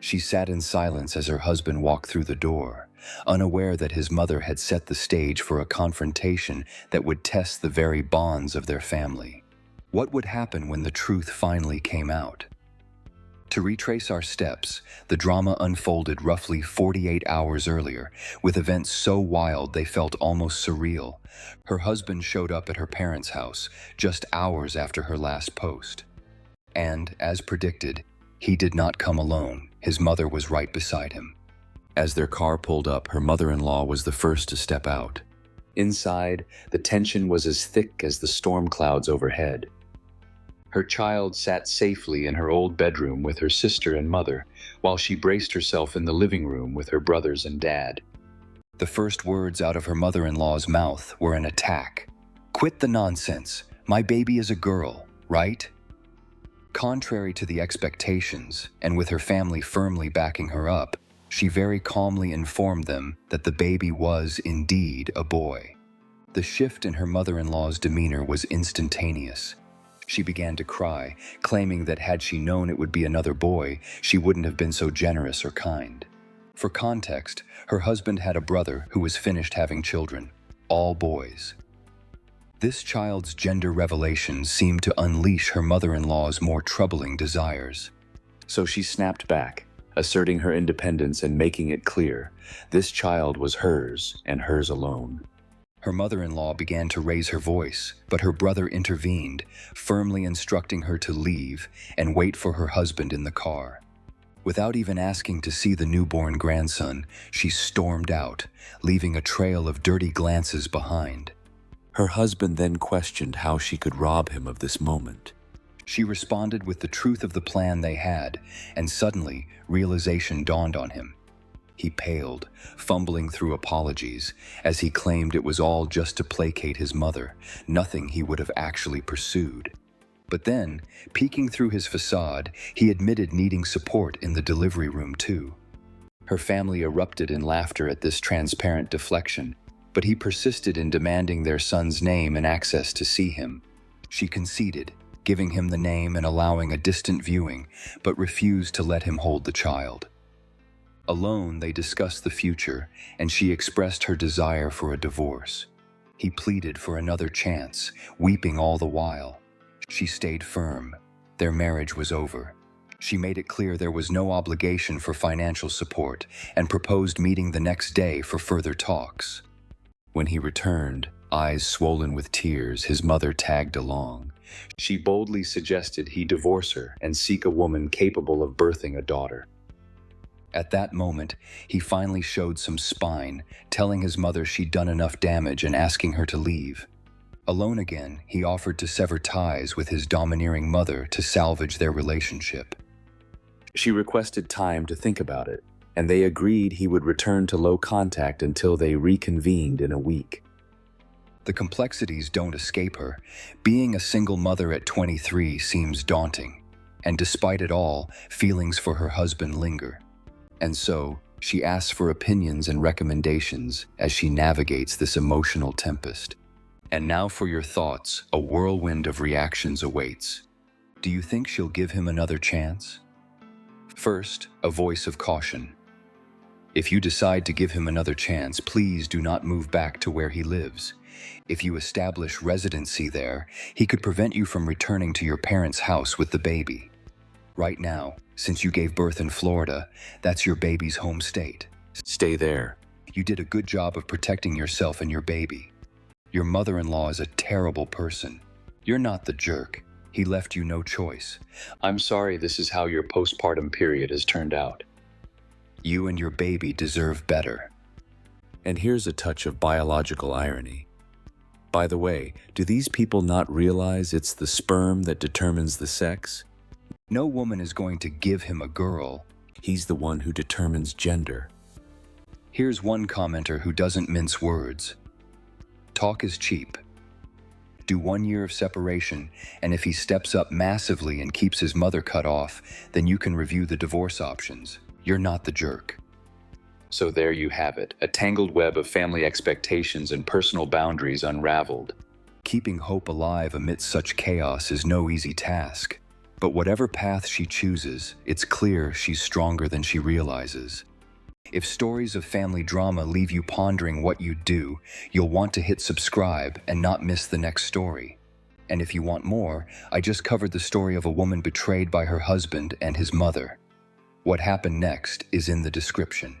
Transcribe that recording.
She sat in silence as her husband walked through the door, unaware that his mother had set the stage for a confrontation that would test the very bonds of their family. What would happen when the truth finally came out? To retrace our steps, the drama unfolded roughly 48 hours earlier, with events so wild they felt almost surreal. Her husband showed up at her parents' house just hours after her last post. And, as predicted, he did not come alone. His mother was right beside him. As their car pulled up, her mother-in-law was the first to step out. Inside, the tension was as thick as the storm clouds overhead. Her child sat safely in her old bedroom with her sister and mother, while she braced herself in the living room with her brothers and dad. The first words out of her mother-in-law's mouth were an attack. "Quit the nonsense. My baby is a girl, right?" Contrary to the expectations, and with her family firmly backing her up, she very calmly informed them that the baby was indeed a boy. The shift in her mother-in-law's demeanor was instantaneous. She began to cry, claiming that had she known it would be another boy, she wouldn't have been so generous or kind. For context, her husband had a brother who was finished having children, all boys. This child's gender revelation seemed to unleash her mother-in-law's more troubling desires. So she snapped back, asserting her independence and making it clear this child was hers and hers alone. Her mother-in-law began to raise her voice, but her brother intervened, firmly instructing her to leave and wait for her husband in the car. Without even asking to see the newborn grandson, she stormed out, leaving a trail of dirty glances behind. Her husband then questioned how she could rob him of this moment. She responded with the truth of the plan they had, and suddenly, realization dawned on him. He paled, fumbling through apologies, as he claimed it was all just to placate his mother, nothing he would have actually pursued. But then, peeking through his facade, he admitted needing support in the delivery room too. Her family erupted in laughter at this transparent deflection, but he persisted in demanding their son's name and access to see him. She conceded, giving him the name and allowing a distant viewing, but refused to let him hold the child. Alone, they discussed the future, and she expressed her desire for a divorce. He pleaded for another chance, weeping all the while. She stayed firm. Their marriage was over. She made it clear there was no obligation for financial support and proposed meeting the next day for further talks. When he returned, eyes swollen with tears, his mother tagged along. She boldly suggested he divorce her and seek a woman capable of birthing a daughter. At that moment, he finally showed some spine, telling his mother she'd done enough damage and asking her to leave. Alone again, he offered to sever ties with his domineering mother to salvage their relationship. She requested time to think about it, and they agreed he would return to low contact until they reconvened in a week. The complexities don't escape her. Being a single mother at 23 seems daunting, and despite it all, feelings for her husband linger. And so, she asks for opinions and recommendations as she navigates this emotional tempest. And now for your thoughts, a whirlwind of reactions awaits. Do you think she'll give him another chance? First, a voice of caution. If you decide to give him another chance, please do not move back to where he lives. If you establish residency there, he could prevent you from returning to your parents' house with the baby. Right now, since you gave birth in Florida, that's your baby's home state. Stay there. You did a good job of protecting yourself and your baby. Your mother-in-law is a terrible person. You're not the jerk. He left you no choice. I'm sorry this is how your postpartum period has turned out. You and your baby deserve better. And here's a touch of biological irony. By the way, do these people not realize it's the sperm that determines the sex? No woman is going to give him a girl. He's the one who determines gender. Here's one commenter who doesn't mince words. Talk is cheap. Do 1 year of separation, and if he steps up massively and keeps his mother cut off, then you can review the divorce options. You're not the jerk. So there you have it, a tangled web of family expectations and personal boundaries unraveled. Keeping hope alive amidst such chaos is no easy task. But whatever path she chooses, it's clear she's stronger than she realizes. If stories of family drama leave you pondering what you'd do, you'll want to hit subscribe and not miss the next story. And if you want more, I just covered the story of a woman betrayed by her husband and his mother. What happened next is in the description.